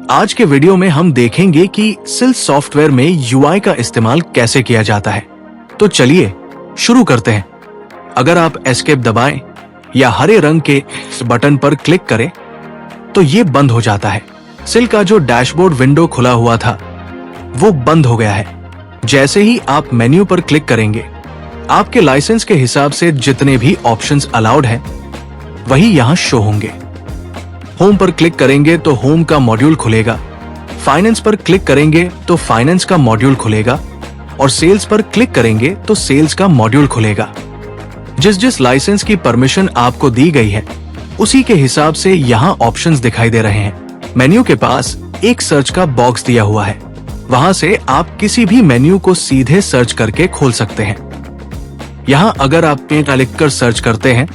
आज के वीडियो में हम देखेंगे कि सिल सॉफ्टवेयर में यूआई का इस्तेमाल कैसे किया जाता है। तो चलिए शुरू करते हैं। अगर आप एस्केप दबाएं या हरे रंग के बटन पर क्लिक करें तो ये बंद हो जाता है। सिल का जो डैशबोर्ड विंडो खुला हुआ था वो बंद हो गया है। जैसे ही आप मेन्यू पर क्लिक करेंगे, आपके लाइसेंस के हिसाब से जितने भी ऑप्शंस अलाउड हैं वही यहां शो होंगे। होम पर क्लिक करेंगे तो होम का मॉड्यूल खुलेगा, फाइनेंस पर क्लिक करेंगे तो फाइनेंस का मॉड्यूल खुलेगा और सेल्स पर क्लिक करेंगे तो सेल्स का मॉड्यूल खुलेगा। जिस जिस लाइसेंस की परमिशन आपको दी गई है उसी के हिसाब से यहाँ ऑप्शंस दिखाई दे रहे हैं। मेन्यू के पास एक सर्च का बॉक्स दिया हुआ है, वहां से आप किसी भी मेन्यू को सीधे सर्च करके खोल सकते हैं। यहाँ अगर आप पेंट लिखकर सर्च करते हैं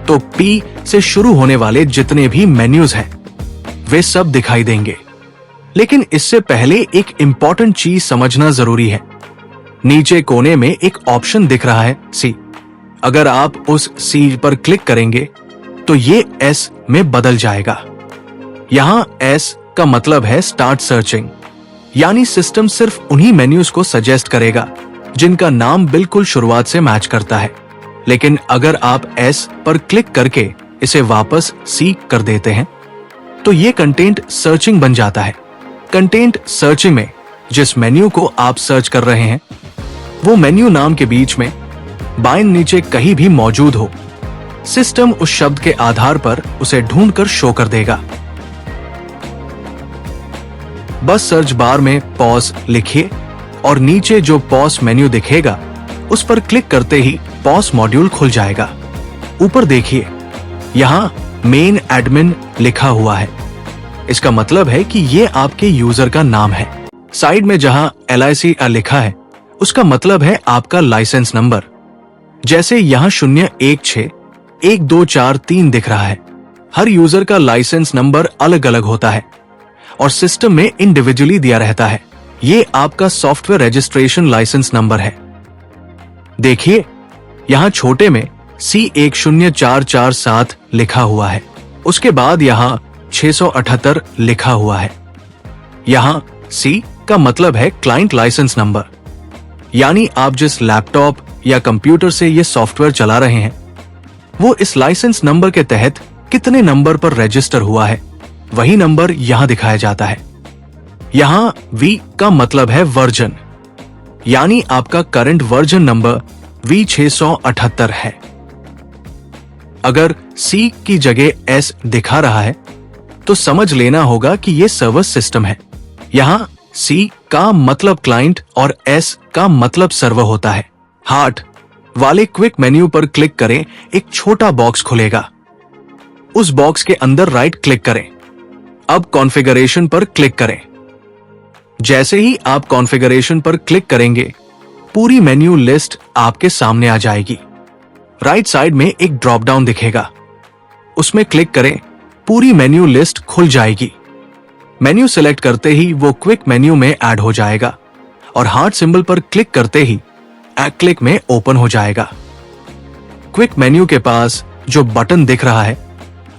तो पी से शुरू होने वाले जितने भी मेन्यूज हैं वे सब दिखाई देंगे। लेकिन इससे पहले एक इंपॉर्टेंट चीज समझना जरूरी है। नीचे कोने में एक ऑप्शन दिख रहा है सी। अगर आप उस सी पर क्लिक करेंगे तो ये एस में बदल जाएगा। यहां एस का मतलब है स्टार्ट सर्चिंग, यानी सिस्टम सिर्फ उन्हीं मेन्यूज को सजेस्ट करेगा जिनका नाम बिल्कुल शुरुआत से मैच करता है। लेकिन अगर आप एस पर क्लिक करके इसे वापस सी कर देते हैं तो ये कंटेंट सर्चिंग बन जाता है। कंटेंट सर्चिंग में जिस मेन्यू को आप सर्च कर रहे हैं वो मेन्यू नाम के बीच में बाएं नीचे कहीं भी मौजूद हो, सिस्टम उस शब्द के आधार पर उसे ढूंढकर शो कर देगा। बस सर्च बार में पॉज लिखिए और नीचे जो पॉज मेन्यू दिखेगा उस पर क्लिक करते ही पॉज मॉड्यूल खुल जाएगा। ऊपर देखिए, यहाँ मेन एडमिन लिखा हुआ है। इसका मतलब है कि ये आपके यूजर का नाम है। साइड में जहां LIC लिखा है उसका मतलब है आपका लाइसेंस नंबर। जैसे यहाँ 0161243 दिख रहा है। हर यूजर का लाइसेंस नंबर अलग अलग होता है और सिस्टम में इंडिविजुअली दिया रहता है। ये आपका सॉफ्टवेयर रजिस्ट्रेशन लाइसेंस नंबर है। देखिए, यहाँ छोटे में C10447 लिखा हुआ है। उसके बाद यहाँ 678 लिखा हुआ है। यहाँ C का मतलब है क्लाइंट लाइसेंस नंबर, यानी आप जिस लैपटॉप या कंप्यूटर से ये सॉफ्टवेयर चला रहे हैं वो इस लाइसेंस नंबर के तहत कितने नंबर पर रजिस्टर हुआ है वही नंबर यहाँ दिखाया जाता है। यहाँ V का मतलब है वर्जन, यानी आपका करंट वर्जन नंबर V678 है। अगर C की जगह S दिखा रहा है तो समझ लेना होगा कि ये सर्वर सिस्टम है। यहाँ C का मतलब क्लाइंट और S का मतलब सर्वर होता है। हार्ट वाले क्विक मेन्यू पर क्लिक करें, एक छोटा बॉक्स खुलेगा। उस बॉक्स के अंदर राइट क्लिक करें। अब कॉन्फ़िगरेशन पर क्लिक करें। जैसे ही आप कॉन्फ़िगरेशन पर क्लिक करेंगे पूरी मेन्यू लिस्ट आपके सामने आ जाएगी। राइट साइड में एक ड्रॉप डाउन दिखेगा, उसमें क्लिक करें, पूरी मेन्यू लिस्ट खुल जाएगी। मेन्यू सिलेक्ट करते ही वो क्विक मेन्यू में ऐड हो जाएगा और हार्ट सिंबल पर क्लिक करते ही क्लिक में ओपन हो जाएगा। क्विक मेन्यू के पास जो बटन दिख रहा है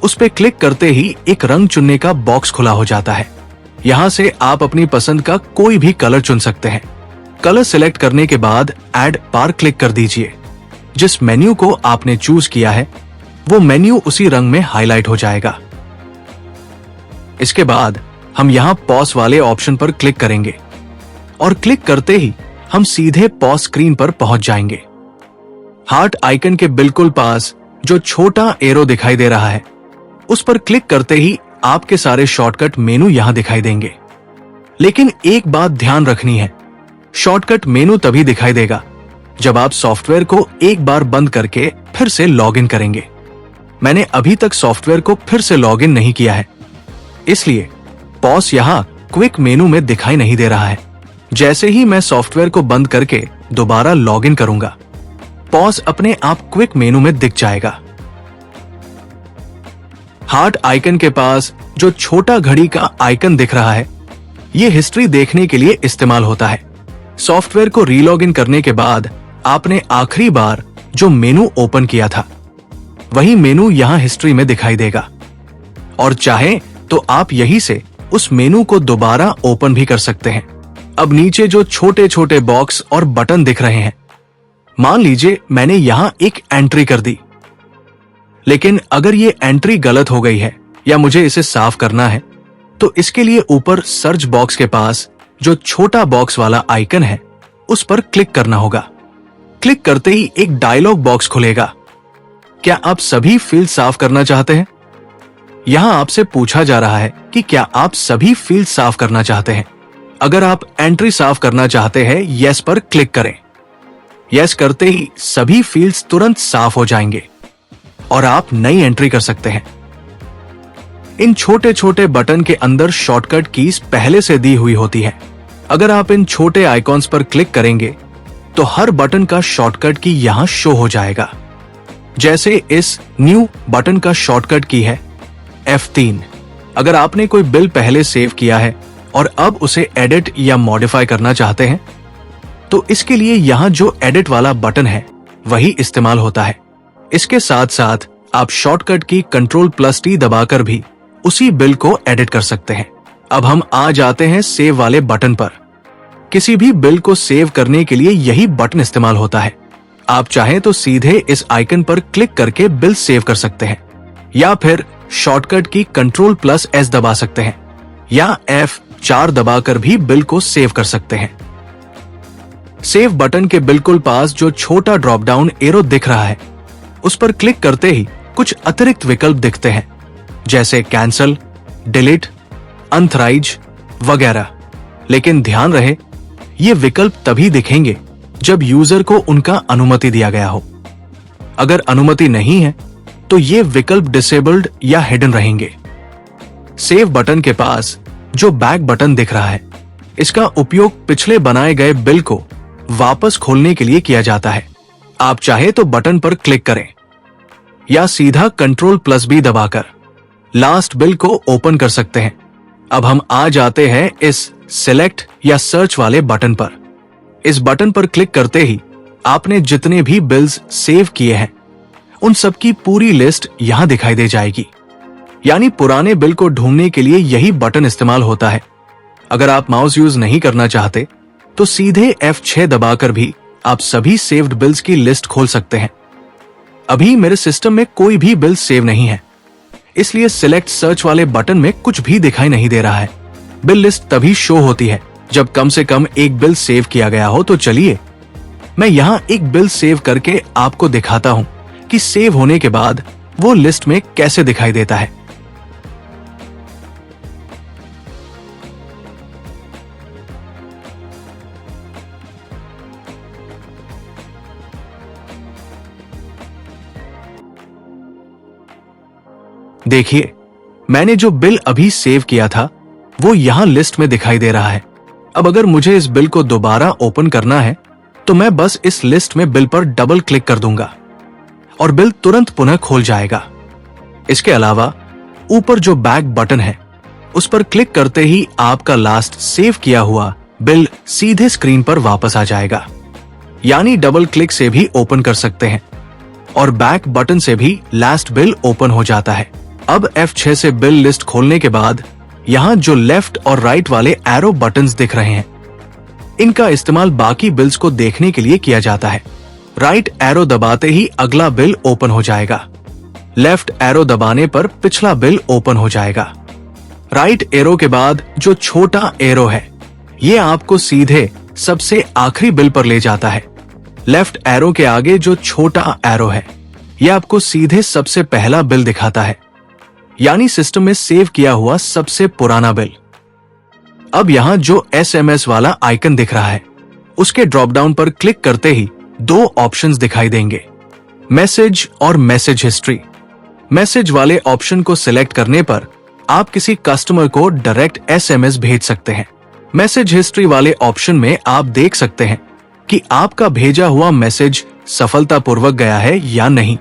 उस पर क्लिक करते ही एक रंग चुनने का बॉक्स खुला हो जाता है। यहां से आप अपनी पसंद का कोई भी कलर चुन सकते हैं। कलर सिलेक्ट करने के बाद ऐड पर क्लिक कर दीजिए। जिस मेन्यू को आपने चूज किया है वो मेन्यू उसी रंग में हाईलाइट हो जाएगा। इसके बाद हम यहाँ पॉज वाले ऑप्शन पर क्लिक करेंगे और क्लिक करते ही हम सीधे पॉज स्क्रीन पर पहुंच जाएंगे। हार्ट आइकन के बिल्कुल पास जो छोटा एरो दिखाई दे रहा है उस पर क्लिक करते ही आपके सारे शॉर्टकट मेनू यहां दिखाई देंगे। लेकिन एक बात ध्यान रखनी है, शॉर्टकट मेनू तभी दिखाई देगा जब आप सॉफ्टवेयर को एक बार बंद करके फिर से लॉगिन करेंगे। मैंने अभी तक सॉफ्टवेयर को फिर से लॉगिन नहीं किया है, इसलिए पॉज यहाँ क्विक मेनू में दिखाई नहीं दे रहा है। जैसे ही मैं सॉफ्टवेयर को बंद करके दोबारा लॉगिन करूंगा पॉज अपने आप क्विक मेनू में दिख जाएगा। हार्ट आइकन के पास जो छोटा घड़ी का आइकन दिख रहा है ये हिस्ट्री देखने के लिए इस्तेमाल होता है। सॉफ्टवेयर को रीलॉगिन करने के बाद आपने आखिरी बार जो मेनू ओपन किया था वही मेनू यहां हिस्ट्री में दिखाई देगा और चाहे तो आप यहीं से उस मेनू को दोबारा ओपन भी कर सकते हैं। अब नीचे जो छोटे छोटे बॉक्स और बटन दिख रहे हैं, मान लीजिए मैंने यहां एक एंट्री कर दी, लेकिन अगर ये एंट्री गलत हो गई है या मुझे इसे साफ करना है, तो इसके लिए ऊपर सर्च बॉक्स के पास जो छोटा बॉक्स वाला आइकन है, उस पर क्लिक करना होगा। क्लिक करते ही एक डायलॉग बॉक्स खुलेगा। क्या आप सभी फील्ड साफ करना चाहते हैं? यहां आपसे पूछा जा रहा है कि क्या आप सभी फील्ड साफ करना चाहते हैं। अगर आप एंट्री साफ करना चाहते हैं, यस पर क्लिक करें। यस करते ही सभी फील्ड्स तुरंत साफ हो जाएंगे और आप नई एंट्री कर सकते हैं। इन छोटे छोटे बटन के अंदर शॉर्टकट कीज पहले से दी हुई होती है। अगर आप इन छोटे आइकॉन्स पर क्लिक करेंगे तो हर बटन का शॉर्टकट की यहां शो हो जाएगा। जैसे इस न्यू बटन का शॉर्टकट की है F3। अगर आपने कोई बिल पहले सेव किया है और अब उसे एडिट या मॉडिफाई करना चाहते हैं, तो इसके लिए यहां जो एडिट वाला बटन है वही इस्तेमाल होता है। इसके साथ साथ आप शॉर्टकट की Ctrl+T दबाकर भी उसी बिल को एडिट कर सकते हैं। अब हम आ जाते हैं सेव वाले बटन पर। किसी भी बिल को सेव करने के लिए यही बटन इस्तेमाल होता है। आप चाहें तो सीधे इस आइकन पर क्लिक करके बिल सेव कर सकते हैं, या फिर शॉर्टकट की Ctrl+S दबा सकते हैं, या F4 दबाकर भी बिल को सेव कर सकते हैं। सेव बटन के बिल्कुल पास जो छोटा ड्रॉप डाउन एरो दिख रहा है, उस पर क्लिक करते ही कुछ अतिरिक्त विकल्प दिखते हैं, जैसे कैंसल, डिलीट, अनथराइज वगैरह। लेकिन ध्यान रहे, ये विकल्प तभी दिखेंगे जब यूजर को उनका अनुमति दिया गया हो। अगर अनुमति नहीं है तो ये विकल्प डिसेबल्ड या हिडन रहेंगे। सेव बटन के पास जो बैक बटन दिख रहा है, इसका उपयोग पिछले बनाए गए बिल को वापस खोलने के लिए किया जाता है। आप चाहे तो बटन पर क्लिक करें या सीधा Ctrl+B दबाकर लास्ट बिल को ओपन कर सकते हैं। अब हम आ जाते हैं इस सिलेक्ट या सर्च वाले बटन पर। इस बटन पर क्लिक करते ही आपने जितने भी बिल्स सेव किए हैं, उन सब की पूरी लिस्ट यहां दिखाई दे जाएगी। यानी पुराने बिल को ढूंढने के लिए यही बटन इस्तेमाल होता है। अगर आप माउस यूज नहीं करना चाहते तो सीधे F6 दबाकर भी आप सभी सेव्ड बिल्स की लिस्ट खोल सकते हैं। अभी मेरे सिस्टम में कोई भी बिल सेव नहीं है, इसलिए सिलेक्ट सर्च वाले बटन में कुछ भी दिखाई नहीं दे रहा है। बिल लिस्ट तभी शो होती है जब कम से कम एक बिल सेव किया गया हो। तो चलिए मैं यहां एक बिल सेव करके आपको दिखाता हूं कि सेव होने के बाद वो लिस्ट में कैसे दिखाई देता है। देखिए, मैंने जो बिल अभी सेव किया था वो यहां लिस्ट में दिखाई दे रहा है। अब अगर मुझे इस बिल को दोबारा ओपन करना है तो मैं बस इस लिस्ट में बिल पर डबल क्लिक कर दूंगा और बिल तुरंत पुनः खोल जाएगा। इसके अलावा ऊपर जो बैक बटन है, उस पर क्लिक करते ही आपका लास्ट सेव किया हुआ बिल सीधे स्क्रीन पर वापस आ जाएगा। यानी डबल क्लिक से भी ओपन कर सकते हैं और बैक बटन से भी लास्ट बिल ओपन हो जाता है। अब F6 से बिल लिस्ट खोलने के बाद यहां जो लेफ्ट और राइट वाले एरो बटन्स दिख रहे हैं, इनका इस्तेमाल बाकी बिल्स को देखने के लिए किया जाता है। राइट एरो दबाते ही अगला बिल ओपन हो जाएगा। लेफ्ट एरो दबाने पर पिछला बिल ओपन हो जाएगा। राइट एरो के बाद जो छोटा एरो है, ये आपको सीधे सबसे आखिरी बिल पर ले जाता है। लेफ्ट एरो के आगे जो छोटा एरो है, ये आपको सीधे सबसे पहला बिल दिखाता है, यानी सिस्टम में सेव किया हुआ सबसे पुराना बिल। अब यहां जो SMS वाला आइकन दिख रहा है, उसके ड्रॉप डाउन पर क्लिक करते ही दो ऑप्शंस दिखाई देंगे, मैसेज और मैसेज हिस्ट्री। मैसेज वाले ऑप्शन को सिलेक्ट करने पर आप किसी कस्टमर को डायरेक्ट SMS भेज सकते हैं। मैसेज हिस्ट्री वाले ऑप्शन में आप देख सकते हैं कि आपका भेजा हुआ मैसेज सफलतापूर्वक गया है या नहीं।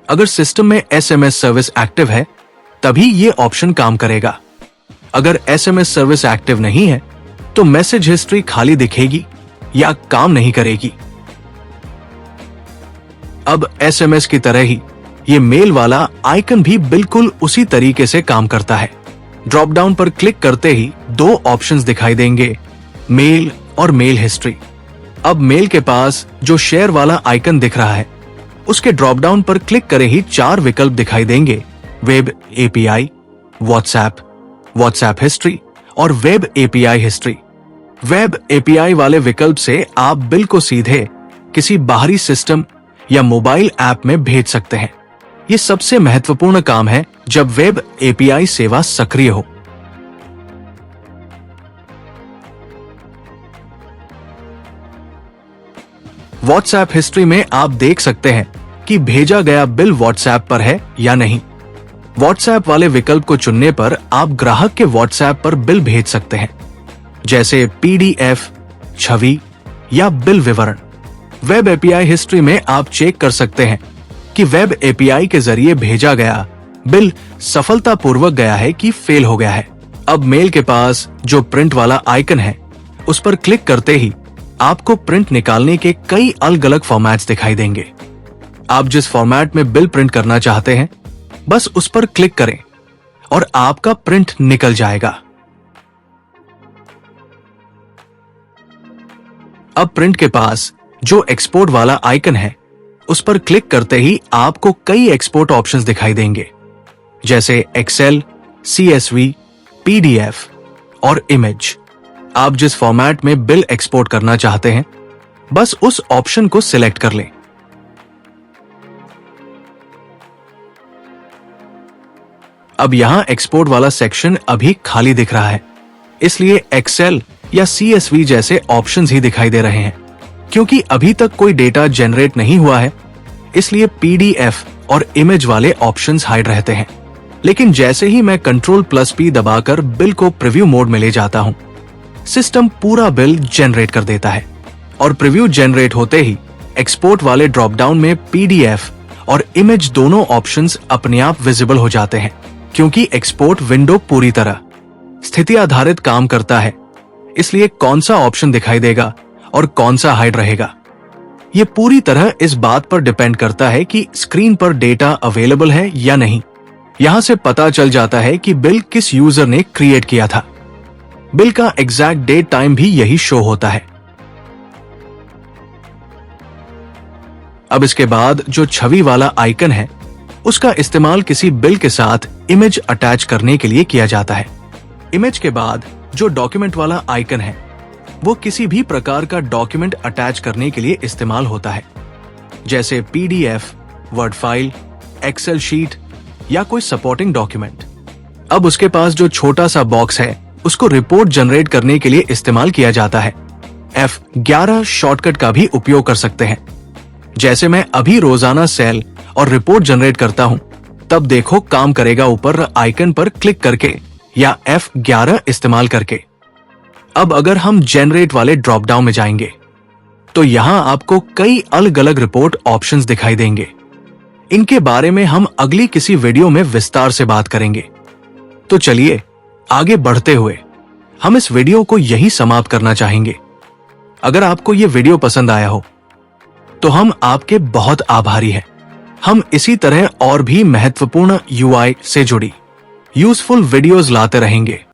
अगर सिस्टम में SMS सर्विस एक्टिव है तभी ये ऑप्शन काम करेगा। अगर SMS सर्विस एक्टिव नहीं है तो मैसेज हिस्ट्री खाली दिखेगी या काम नहीं करेगी। अब SMS की तरह ही ये मेल वाला आइकन भी बिल्कुल उसी तरीके से काम करता है। ड्रॉप डाउन पर क्लिक करते ही दो ऑप्शंस दिखाई देंगे, मेल और मेल हिस्ट्री। अब मेल के पास जो शेयर वाला आइकन दिख रहा है, उसके ड्रॉप डाउन पर क्लिक करे ही चार विकल्प दिखाई देंगे, web API, WhatsApp, WhatsApp history और web API history. Web API वाले विकल्प से आप बिल को सीधे किसी बाहरी सिस्टम या मोबाइल ऐप में भेज सकते हैं। ये सबसे महत्वपूर्ण काम है जब वेब एपीआई सेवा सक्रिय हो। व्हाट्सएप हिस्ट्री में आप देख सकते हैं कि भेजा गया बिल व्हाट्सएप पर है या नहीं। व्हाट्सएप वाले विकल्प को चुनने पर आप ग्राहक के व्हाट्सएप पर बिल भेज सकते हैं, जैसे पीडीएफ, छवि या बिल विवरण। वेब एपीआई हिस्ट्री में आप चेक कर सकते हैं कि वेब एपीआई के जरिए भेजा गया बिल सफलतापूर्वक गया है कि फेल हो गया है। अब मेल के पास जो प्रिंट वाला आइकन है, उस पर क्लिक करते ही आपको प्रिंट निकालने के कई अलग अलग फॉर्मेट्स दिखाई देंगे। आप जिस फॉर्मेट में बिल प्रिंट करना चाहते हैं, बस उस पर क्लिक करें और आपका प्रिंट निकल जाएगा। अब प्रिंट के पास जो एक्सपोर्ट वाला आइकन है, उस पर क्लिक करते ही आपको कई एक्सपोर्ट ऑप्शंस दिखाई देंगे, जैसे एक्सेल, सीएसवी, पीडीएफ और इमेज। आप जिस फॉर्मेट में बिल एक्सपोर्ट करना चाहते हैं, बस उस ऑप्शन को सिलेक्ट कर लें। अब यहां एक्सपोर्ट वाला सेक्शन अभी खाली दिख रहा है, इसलिए एक्सेल या सीएसवी जैसे ऑप्शंस ही दिखाई दे रहे हैं। क्योंकि अभी तक कोई डेटा जनरेट नहीं हुआ है, इसलिए पीडीएफ और इमेज वाले ऑप्शंस हाइड रहते हैं। लेकिन जैसे ही मैं Ctrl+P दबाकर बिल को प्रीव्यू मोड में ले जाता हूं, सिस्टम पूरा बिल जनरेट कर देता है और प्रीव्यू जनरेट होते ही एक्सपोर्ट वाले ड्रॉप डाउन में पीडीएफ और इमेज दोनों ऑप्शंस अपने आप विजिबल हो जाते हैं। क्योंकि एक्सपोर्ट विंडो पूरी तरह स्थिति आधारित काम करता है, इसलिए कौन सा ऑप्शन दिखाई देगा और कौन सा हाइड रहेगा, ये पूरी तरह इस बात पर डिपेंड करता है कि स्क्रीन पर डेटा अवेलेबल है या नहीं। यहां से पता चल जाता है कि बिल किस यूजर ने क्रिएट किया था। बिल का एग्जैक्ट डेट टाइम भी यही शो होता है। अब इसके बाद जो छवि वाला आइकन है, उसका इस्तेमाल किसी बिल के साथ इमेज अटैच करने के लिए किया जाता है। इमेज के बाद जो डॉक्यूमेंट वाला आइकन है, वो किसी भी प्रकार का डॉक्यूमेंट अटैच करने के लिए इस्तेमाल होता है, जैसे PDF, word file, excel sheet या कोई सपोर्टिंग डॉक्यूमेंट। अब उसके पास जो छोटा सा बॉक्स है, उसको रिपोर्ट जनरेट करने के लिए इस्तेमाल किया जाता है। F11 शॉर्टकट का भी उपयोग कर सकते हैं। जैसे मैं अभी रोजाना सेल और रिपोर्ट जनरेट करता हूं, तब देखो काम करेगा ऊपर आइकन पर क्लिक करके या F11 इस्तेमाल करके। अब अगर हम जनरेट वाले ड्रॉप डाउन में जाएंगे, तो यहां आपको कई अलग अलग रिपोर्ट ऑप्शंस दिखाई देंगे। इनके बारे में हम अगली किसी वीडियो में विस्तार से बात करेंगे। तो चलिए आगे बढ़ते हुए हम इस वीडियो को यही समाप्त करना चाहेंगे। अगर आपको ये वीडियो पसंद आया हो, तो हम आपके बहुत आभारी हैं। हम इसी तरह और भी महत्वपूर्ण यूआई से जुड़ी यूजफुल वीडियोस लाते रहेंगे।